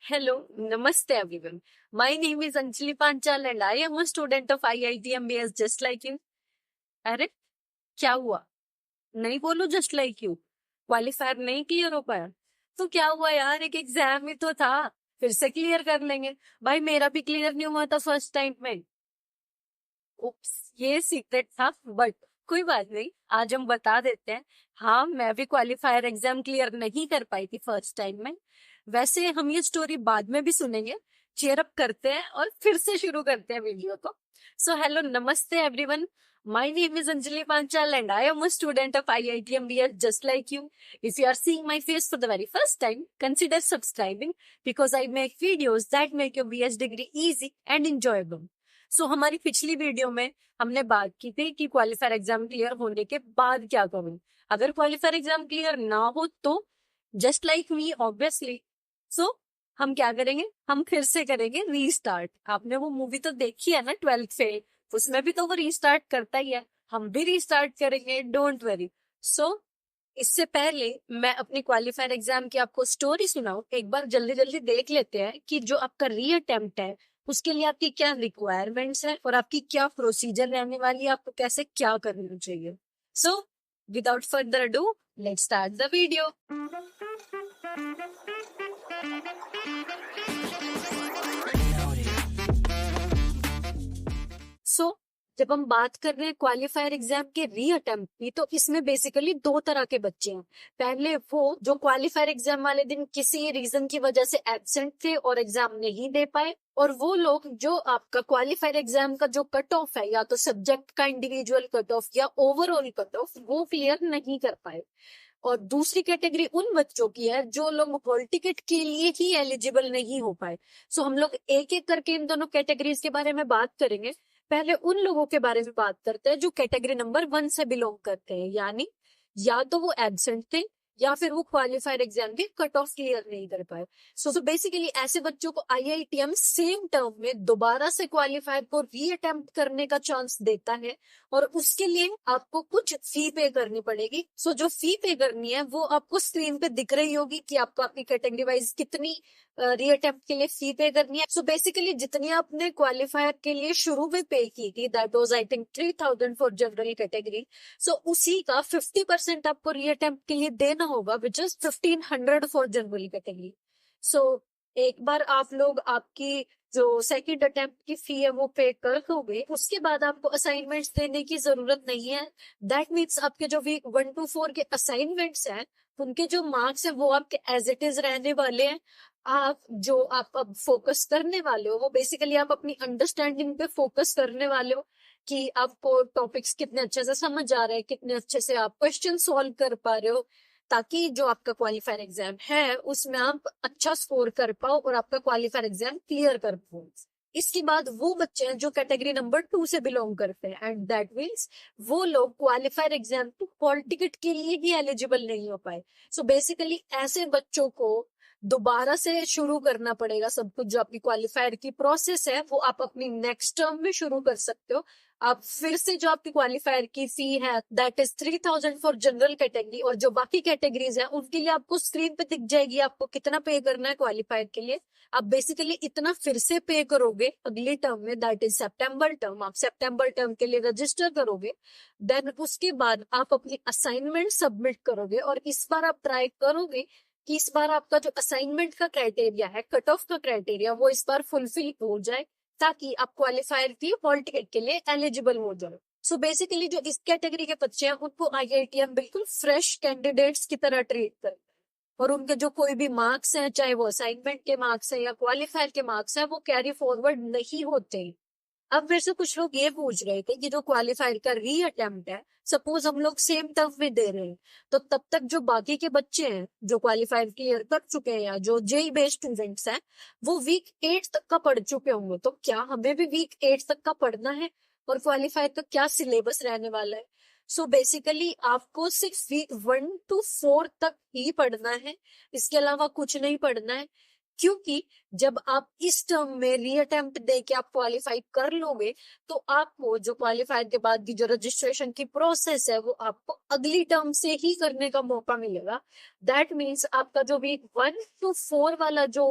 Hello, Namaste everyone. My name is Anjali Panchal and I am a student of IIT MBS just like you. अरे क्या हुआ? नहीं बोलो just like you. Qualifier नहीं clear हो पाया तो क्या हुआ यार, एक एग्जाम ही तो था. फिर से क्लियर कर लेंगे. भाई मेरा भी क्लियर नहीं हुआ था फर्स्ट टाइम में. उप्स, ये सीक्रेट था बट कोई बात नहीं, आज हम बता देते हैं. हाँ, मैं भी क्वालिफायर एग्जाम क्लियर नहीं कर पाई थी फर्स्ट टाइम में. वैसे हम ये स्टोरी बाद में भी सुनेंगे. चेयर अप करते हैं और फिर से शुरू करते हैं वीडियो को. सो हेलो, नमस्ते everyone. My name is Anjali Panchal and I am a student of IIT MBS just like you. If you are seeing my face for the very first time, consider subscribing because I make videos that make your BS degree easy and enjoyable. सो हमारी पिछली video में हमने बात की थी कि qualifier exam clear होने के बाद क्या करूं. अगर क्वालिफायर एग्जाम क्लियर ना हो तो जस्ट लाइक मी ऑब्वियसली. सो हम क्या करेंगे, हम फिर से करेंगे रीस्टार्ट. आपने वो मूवी तो देखी है ना, 12th फेल. उसमें भी तो वो रीस्टार्ट करता ही है. हम भी रीस्टार्ट करेंगे, डोंट वरी. सो इससे पहले मैं अपनी क्वालिफायर एग्जाम की आपको स्टोरी सुनाऊं, एक बार जल्दी जल्दी देख लेते हैं कि जो आपका री अटेम्प्ट है उसके लिए आपकी क्या रिक्वायरमेंट्स है और आपकी क्या प्रोसीजर रहने वाली है, आपको कैसे क्या करना चाहिए. So without further ado, let's start the video. So जब हम बात कर रहे हैं क्वालिफायर एग्जाम के री अटेम्प्ट की, तो इसमें बेसिकली दो तरह के बच्चे हैं. पहले वो जो क्वालिफायर एग्जाम वाले दिन किसी रीजन की वजह से एब्सेंट थे और एग्जाम नहीं दे पाए, और वो लोग जो आपका क्वालिफायर एग्जाम का जो कट ऑफ है, या तो सब्जेक्ट का इंडिविजुअल कट ऑफ या ओवरऑल कट ऑफ, वो क्लियर नहीं कर पाए. और दूसरी कैटेगरी उन बच्चों की है जो लोग हॉल टिकट के लिए ही एलिजिबल नहीं हो पाए. सो हम लोग एक एक करके इन दोनों कैटेगरीज के बारे में बात करेंगे. पहले उन लोगों के बारे में बात करते हैं जो कैटेगरी नंबर 1 से बिलोंग करते हैं, यानी या तो वो एब्सेंट थे या फिर वो क्वालिफायर एग्जाम के कट ऑफ क्लियर नहीं कर पाए. सो बेसिकली ऐसे बच्चों को IITM सेम टर्म में दोबारा से क्वालिफायर को री अटेम्प्ट करने का चांस देता है, और उसके लिए आपको कुछ फी पे करनी पड़ेगी. सो जो फी पे करनी है वो आपको स्क्रीन पे दिख रही होगी कि आपको अपनी कैटेगरी वाइज कितनी री अटेम्प्ट के लिए फी पे करनी है. सो बेसिकली जितनी आपने क्वालिफायर के लिए शुरू में पे की थी, that was I think 3000 for general category. So उसी का 50% आपको री अटेम्प्ट के लिए देना होगा, which is 1500 for general category. So एक बार आप लोग आपकी जो सेकंड अटेम्प्ट की फी है वो पे कर दोगे, उसके बाद आपको असाइनमेंट्स देने की जरूरत नहीं है. दैट मीन्स आपके जो वीक 1 to 4 के असाइनमेंट्स हैं, उनके जो मार्क्स है वो आपके एज इट इज रहने वाले हैं. आप अब फोकस करने वाले हो वो बेसिकली आप अपनी अंडरस्टैंडिंग पे फोकस करने वाले हो कि आपको टॉपिक्स कितने अच्छे से समझ आ रहे हैं, कितने अच्छे से आप क्वेश्चन सॉल्व कर पा रहे हो, ताकि जो आपका क्वालिफायर एग्जाम है उसमें आप अच्छा स्कोर कर पाओ और आपका क्वालिफायर एग्जाम क्लियर कर पाओ. इसके बाद वो बच्चे हैं जो कैटेगरी नंबर 2 से बिलोंग करते हैं, एंड दैट मीन्स वो लोग क्वालिफायर एग्जाम को हॉल टिकट के लिए ही एलिजिबल नहीं हो पाए. सो बेसिकली ऐसे बच्चों को दोबारा से शुरू करना पड़ेगा सब कुछ. जो आपकी क्वालिफायर की प्रोसेस है वो आप अपनी नेक्स्ट टर्म में शुरू कर सकते हो. आप फिर से जो आपकी क्वालिफायर की फी है that is 3000 for general category, और जो बाकी कैटेगरीज है उनके लिए आपको स्क्रीन पे दिख जाएगी आपको कितना पे करना है क्वालिफायर के लिए. आप बेसिकली इतना फिर से पे करोगे अगले टर्म में, दैट इज सितंबर टर्म. आप सितंबर टर्म के लिए रजिस्टर करोगे, देन उसके बाद आप अपनी असाइनमेंट सबमिट करोगे, और इस बार आप ट्राई करोगे कि इस बार आपका जो असाइनमेंट का क्राइटेरिया है, कट ऑफ का क्राइटेरिया, वो इस बार फुलफिल हो जाए ताकि आप क्वालिफायर की हॉल टिकट के लिए एलिजिबल हो जाए. सो बेसिकली जो इस कैटेगरी के बच्चे हैं उनको IITM बिल्कुल फ्रेश कैंडिडेट्स की तरह ट्रीट करता है, और उनके जो कोई भी मार्क्स हैं, चाहे वो असाइनमेंट के मार्क्स हैं या क्वालिफायर के मार्क्स हैं, वो कैरी फॉरवर्ड नहीं होते. अब मेरे से कुछ लोग ये पूछ रहे थे कि जो क्वालिफायर का री अटेम्प्ट है, सपोज हम लोग सेम टर्म में दे रहे हैं, तो तब तक जो बाकी के बच्चे हैं जो क्वालिफायर क्लियर कर चुके हैं या जो जेई बेस्ड स्टूडेंट्स हैं, वो वीक 8 तक का पढ़ चुके होंगे. तो क्या हमें भी वीक 8 तक का पढ़ना है, और क्वालिफायर का क्या सिलेबस रहने वाला है? सो बेसिकली आपको सिर्फ वीक 1 to 4 तक ही पढ़ना है, इसके अलावा कुछ नहीं पढ़ना है. क्योंकि जब आप इस टर्म में री अटेम्प्ट दे के आप क्वालिफाई कर लोगे, तो आपको जो क्वालिफाई के बाद की जो रजिस्ट्रेशन की प्रोसेस है वो आपको अगली टर्म से ही करने का मौका मिलेगा. दैट मीन्स आपका जो वीक 1 to 4 वाला जो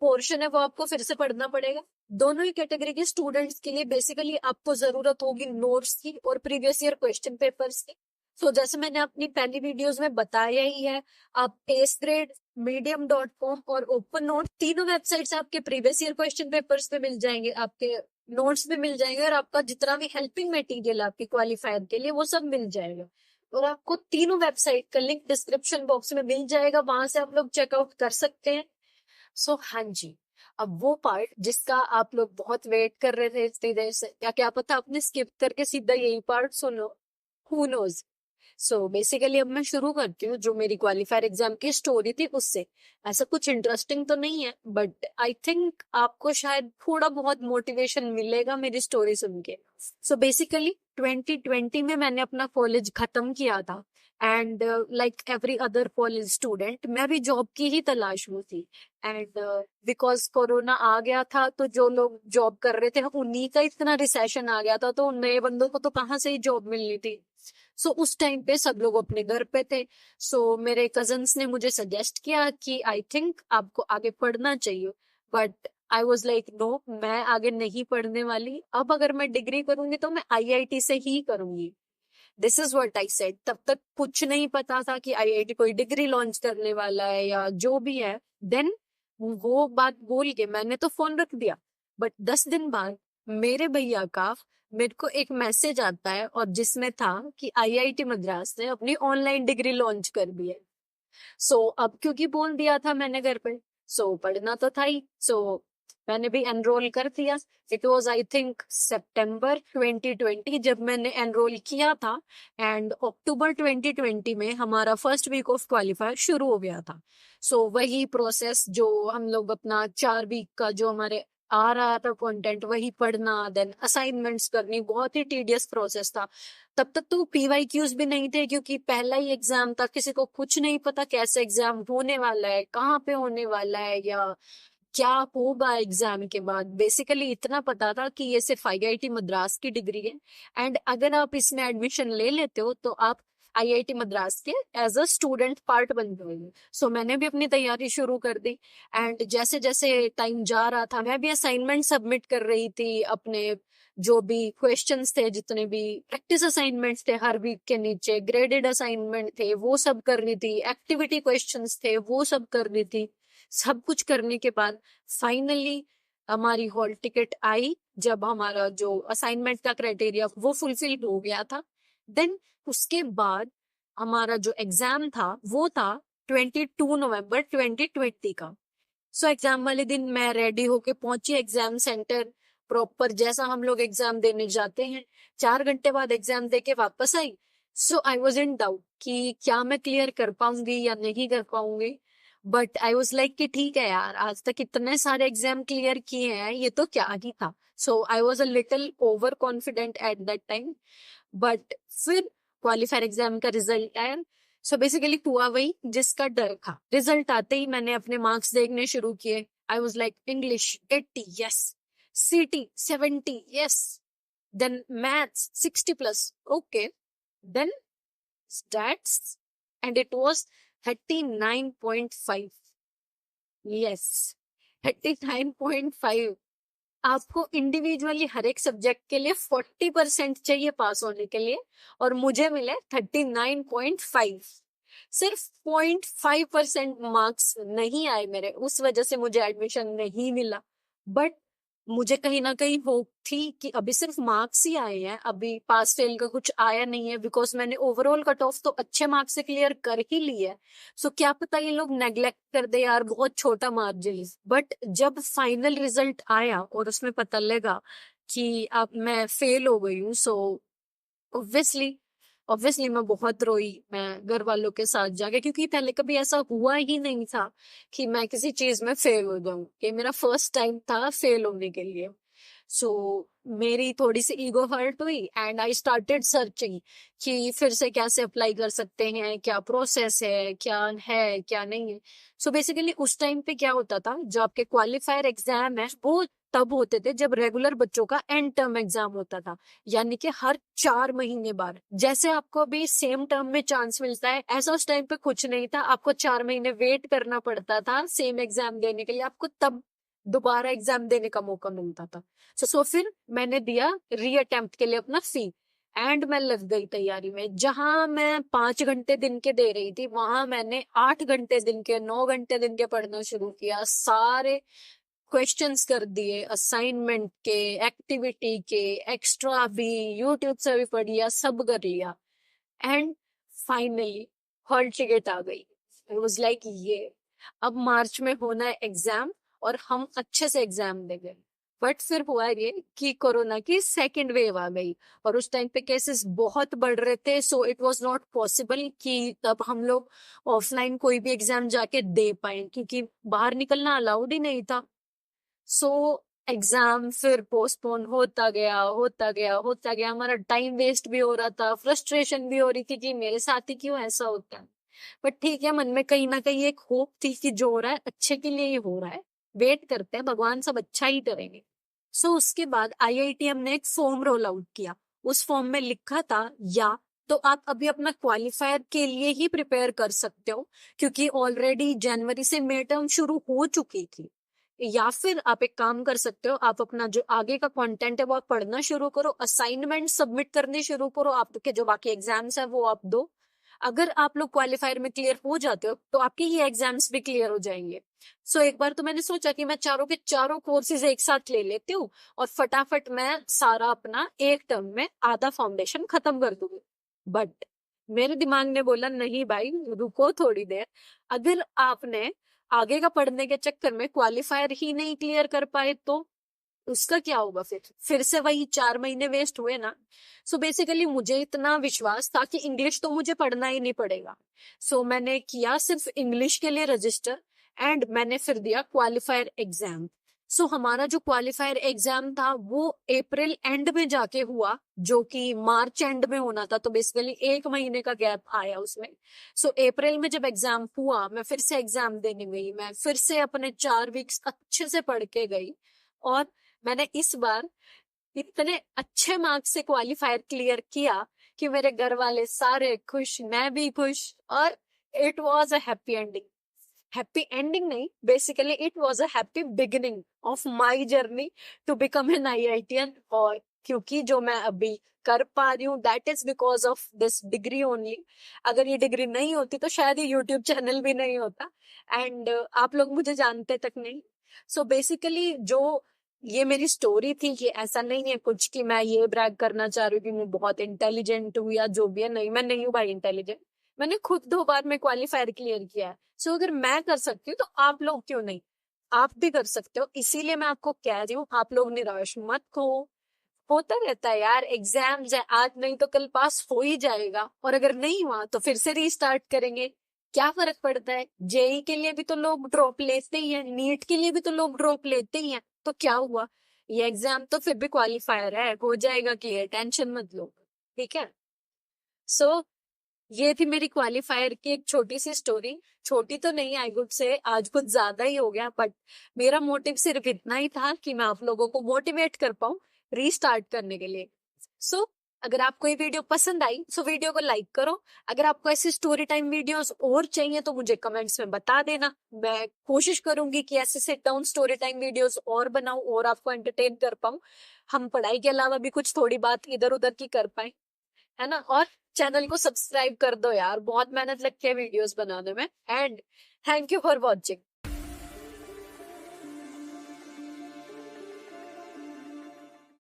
पोर्शन है वो आपको फिर से पढ़ना पड़ेगा। दोनों ही कैटेगरी के स्टूडेंट्स के लिए बेसिकली आपको जरूरत होगी नोट्स की और प्रीवियस ईयर क्वेश्चन पेपर्स की। तो जैसे मैंने अपनी पहली वीडियोस में बताया ही है, आप एस ग्रेड, medium.com और ओपन नोट तीनों वेबसाइट्स आपके प्रीवियस ईयर क्वेश्चन पेपर्स पे मिल जाएंगे, आपके नोट्स भी मिल जाएंगे और आपका जितना भी हेल्पिंग मटेरियल आपके क्वालिफायर के लिए वो सब मिल जाएगा। और आपको तीनों वेबसाइट का लिंक डिस्क्रिप्शन बॉक्स में मिल जाएगा, वहां से आप लोग चेकआउट कर सकते हैं। सो हाँ जी, अब वो पार्ट जिसका आप लोग बहुत वेट कर रहे थे इतनी देर से, या क्या पता आपने स्किप करके सीधा यही पार्ट सुनो, हु नोज। सो बेसिकली अब मैं शुरू करती हूँ जो मेरी क्वालिफायर एग्जाम की स्टोरी थी उससे। ऐसा कुछ इंटरेस्टिंग तो नहीं है, बट आई थिंक आपको शायद थोड़ा बहुत मोटिवेशन मिलेगा मेरी स्टोरी सुन के। सो बेसिकली 2020 में मैंने अपना कॉलेज खत्म किया था, and like every other college student मैं भी जॉब की ही तलाश में थी। एंड बिकॉज कोरोना आ गया था, तो जो लोग जॉब कर रहे थे उन्हीं का इतना रिसेशन आ गया था, तो उन नए बंदों को तो कहाँ से ही जॉब मिलनी थी। सो उस टाइम पे सब लोग अपने घर पे थे। सो मेरे कजन्स ने मुझे सजेस्ट किया कि आई थिंक आपको आगे पढ़ना चाहिए, but I was like no, मैं आगे नहीं पढ़ने वाली। अब अगर मैं डिग्री करूंगी तो मैं आईआईटी से ही करूंगी। This is what I said. तब तक कुछ नहीं पता था कि आईआईटी कोई डिग्री लॉन्च करने वाला है या जो भी है। देन वो बात बोल के मैंने तो फोन रख दिया, बट 10 दिन बाद मेरे भैया का मेरे को एक मैसेज आता है, और जिसमें था कि आईआईटी मद्रास ने अपनी ऑनलाइन डिग्री लॉन्च कर दी है। सो अब क्योंकि बोल दिया था मैंने घर पे, सो पढ़ना तो था ही। सो मैंने भी एनरोल कर दिया। इट वॉज आई थिंक सितंबर 2020 जब मैंने एनरोल किया था, एंड अक्टूबर 2020 में हमारा फर्स्ट वीक ऑफ क्वालिफायर शुरू हो गया था। सो वही प्रोसेस जो हम लोग अपना 4 वीक का जो हमारे आ रहा था कंटेंट वही पढ़ना, देन असाइनमेंट्स करनी, बहुत ही टीडियस प्रोसेस था। तब तक तो पीवाईक्यूज भी नहीं थे, क्योंकि पहला ही एग्जाम था, किसी को कुछ नहीं पता कैसे एग्जाम होने वाला है, कहाँ पे होने वाला है, या क्या होगा एग्जाम के बाद। बेसिकली इतना पता था कि ये सिर्फ आईआईटी मद्रास की डिग्री है, एंड अगर आप इसमें एडमिशन ले लेते हो तो आप आईआईटी मद्रास के एज अ स्टूडेंट पार्ट बन जाओगे। सो मैंने भी अपनी तैयारी शुरू कर दी, एंड जैसे जैसे टाइम जा रहा था मैं भी असाइनमेंट सबमिट कर रही थी अपने, जो भी क्वेश्चंस थे, जितने भी प्रैक्टिस असाइनमेंट्स थे हर वीक के नीचे, ग्रेडेड असाइनमेंट थे वो सब कर रही थी, एक्टिविटी क्वेश्चंस थे वो सब कर रही थी। सब कुछ करने के बाद फाइनली हमारी हॉल टिकट आई, जब हमारा जो असाइनमेंट का क्राइटेरिया वो फुलफिल हो गया था। देन उसके बाद हमारा जो एग्जाम था वो था 22 नवंबर 2020 का। सो एग्जाम वाले दिन मैं रेडी होके पहुंची एग्जाम सेंटर, प्रॉपर जैसा हम लोग एग्जाम देने जाते हैं। 4 घंटे बाद एग्जाम देके वापस आई। सो आई वॉज इन डाउट कि क्या मैं क्लियर कर पाऊंगी या नहीं कर पाऊंगी, बट आई वॉज लाइक कि ठीक है यार, आज तक इतने सारे एग्जाम क्लियर किए हैं, ये तो क्या ही था। So I was a little over confident at that time. But फिर क्वालिफायर एग्जाम का रिजल्ट आया। सो बेसिकली हुआ वही जिसका डर था। रिजल्ट आते ही मैंने अपने मार्क्स देखने शुरू किए। I was like English 80, yes. CT 70, yes. Then maths 60+, okay. Then stats, and it was 39.5, yes, 39.5। आपको इंडिविजुअली हर एक सब्जेक्ट के लिए 40% चाहिए पास होने के लिए, और मुझे मिले 39.5। सिर्फ 0.5% मार्क्स नहीं आए मेरे, उस वजह से मुझे एडमिशन नहीं मिला। बट मुझे कहीं ना कहीं होप थी कि अभी सिर्फ मार्क्स ही आए हैं, अभी पास फेल का कुछ आया नहीं है, बिकॉज मैंने ओवरऑल कट ऑफ तो अच्छे मार्क्स से क्लियर कर ही ली है। सो क्या पता ये लोग नेग्लेक्ट कर दे यार, बहुत छोटा मार्जिन। बट जब फाइनल रिजल्ट आया और उसमें पता लगा कि अब मैं फेल हो गई हूँ, सो ऑब्वियसली ऑब्वियसली मैं बहुत रोई, मैं घर वालों के साथ जाके, क्योंकि पहले कभी ऐसा हुआ ही नहीं था कि मैं किसी चीज में फेल हो जाऊं। ये मेरा फर्स्ट टाइम था फेल होने के लिए। सो मेरी थोड़ी सी ईगो हर्ट हुई एंड आई स्टार्टेड सर्चिंग कि फिर से कैसे अप्लाई कर सकते हैं, क्या प्रोसेस है क्या नहीं है। सो बेसिकली उस टाइम पे क्या होता था, जो आपके क्वालिफायर एग्जाम है वो तब होते थे जब रेगुलर बच्चों का एंड टर्म एग्जाम होता था, यानी कि हर 4 महीने बाद। जैसे आपको अभी सेम टर्म में चांस मिलता है, ऐसा उस टाइम पे कुछ नहीं था। आपको 4 महीने वेट करना पड़ता था सेम एग्जाम देने के लिए, आपको तब दोबारा एग्जाम देने का मौका मिलता था। सो फिर मैंने दिया री अटेम्प्ट के लिए अपना फी एंड मैं लग गई तैयारी में। जहां मैं 5 घंटे दिन के दे रही थी, वहां मैंने 8 घंटे दिन के, 9 घंटे दिन के पढ़ना शुरू किया। सारे क्वेश्चंस कर दिए, असाइनमेंट के, एक्टिविटी के, एक्स्ट्रा भी, यूट्यूब से भी पढ़ लिया, सब कर लिया। एंड फाइनली हॉल टिकट आ गई। आई वाज लाइक ये अब मार्च में होना है एग्जाम और हम अच्छे से एग्जाम देंगे। बट फिर हुआ ये कि कोरोना की सेकेंड वेव आ गई और उस टाइम पे केसेस बहुत बढ़ रहे थे। So it was not possible कि तब हम लोग ऑफलाइन कोई भी एग्जाम जाके दे पाए, क्योंकि बाहर निकलना अलाउड ही नहीं था। सो एग्जाम फिर पोस्टपोन होता गया। हमारा टाइम वेस्ट भी हो रहा था, फ्रस्ट्रेशन भी हो रही थी कि मेरे साथ ही क्यों ऐसा होता है। बट ठीक है, मन में कहीं ना कहीं एक होप थी कि जो हो रहा है अच्छे के लिए ही हो रहा है, वेट करते हैं, भगवान सब अच्छा ही करेंगे। सो उसके बाद आईआईटीएम ने एक फॉर्म रोल आउट किया। उस फॉर्म में लिखा था या तो आप अभी अपना क्वालिफायर के लिए ही प्रिपेयर कर सकते हो, क्योंकि ऑलरेडी जनवरी से मिड टर्म शुरू हो चुकी थी, या फिर आप एक काम कर सकते हो, आप अपना जो आगे का कंटेंट है वो आप पढ़ना शुरू करो, असाइनमेंट सबमिट करने शुरू करो, आपके जो बाकी एग्जाम्स है वो आप दो। अगर आप लोग क्वालिफायर में क्लियर हो जाते हो तो आपके ये एग्जाम्स भी क्लियर हो जाएंगे। सो एक बार तो मैंने सोचा कि मैं चारों के चारों कोर्सेज एक साथ ले लेती हूँ और फटाफट मैं सारा अपना एक टर्म में आधा फाउंडेशन खत्म कर दूंगी। बट मेरे दिमाग ने बोला नहीं भाई, रुको थोड़ी देर। अगर आपने आगे का पढ़ने के चक्कर में क्वालिफायर ही नहीं क्लियर कर पाए तो उसका क्या होगा? फिर से वही 4 महीने वेस्ट हुए ना। सो बेसिकली मुझे इतना विश्वास था कि इंग्लिश तो मुझे पढ़ना ही नहीं पड़ेगा। सो मैंने किया सिर्फ इंग्लिश के लिए रजिस्टर एंड मैंने फिर दिया क्वालिफायर एग्जाम। सो हमारा जो क्वालिफायर एग्जाम था वो अप्रैल एंड में जाके हुआ, जो कि मार्च एंड में होना था। तो बेसिकली 1 महीने का गैप आया उसमें। सो अप्रैल में जब एग्जाम हुआ, मैं फिर से एग्जाम देने गई, मैं फिर से अपने 4 वीक्स अच्छे से पढ़ के गई और मैंने इस बार इतने अच्छे मार्क्स से क्वालिफायर क्लियर किया कि मेरे घर वाले सारे खुश, मैं भी खुश, और it was a happy ending. Happy ending नहीं, basically it was a happy beginning of my journey to become an IITian. और क्योंकि जो मैं अभी कर पा रही हूँ that is because of this degree only. अगर ये डिग्री नहीं होती तो शायद ये यूट्यूब चैनल भी नहीं होता एंड आप लोग मुझे जानते तक नहीं। सो बेसिकली जो ये मेरी स्टोरी थी, ये ऐसा नहीं है कुछ कि मैं ये ब्रैग करना चाह रही हूँ कि मैं बहुत इंटेलिजेंट हूँ या जो भी है। नहीं, मैं नहीं हूँ भाई इंटेलिजेंट। मैंने खुद 2 बार में क्वालिफायर क्लियर किया है। सो अगर मैं कर सकती हूँ तो आप लोग क्यों नहीं? आप भी कर सकते हो। इसीलिए मैं आपको कह रही हूँ, आप लोग निराश मत हो। होता रहता है यार, एग्जाम्स है, आज नहीं तो कल पास हो ही जाएगा। और अगर नहीं हुआ तो फिर से रीस्टार्ट करेंगे। क्या फर्क पड़ता है? जेई के लिए भी तो लोग ड्रॉप लेते ही हैं, नीट के लिए भी तो लोग ड्रॉप लेते ही हैं। तो क्या हुआ? ये एग्जाम तो फिर भी क्वालिफायर है, हो जाएगा क्लियर, टेंशन मत लो। ठीक है। सो ये थी मेरी क्वालिफायर की एक छोटी सी स्टोरी। छोटी तो नहीं, आई वुड से आज कुछ ज्यादा ही हो गया, बट मेरा मोटिव सिर्फ इतना ही था कि मैं आप लोगों को मोटिवेट कर पाऊं रीस्टार्ट करने के लिए। सो अगर आपको ये वीडियो पसंद आई सो वीडियो को लाइक करो। अगर आपको ऐसी स्टोरी टाइम वीडियोस और चाहिए तो मुझे कमेंट्स में बता देना। मैं कोशिश करूंगी कि ऐसे sit down story time videos और बनाऊं और आपको एंटरटेन कर पाऊं। हम पढ़ाई के अलावा भी कुछ थोड़ी बात इधर उधर की कर पाए, है ना। और चैनल को सब्सक्राइब कर दो यार, बहुत मेहनत लगती है वीडियोस बनाने में। And thank you for watching.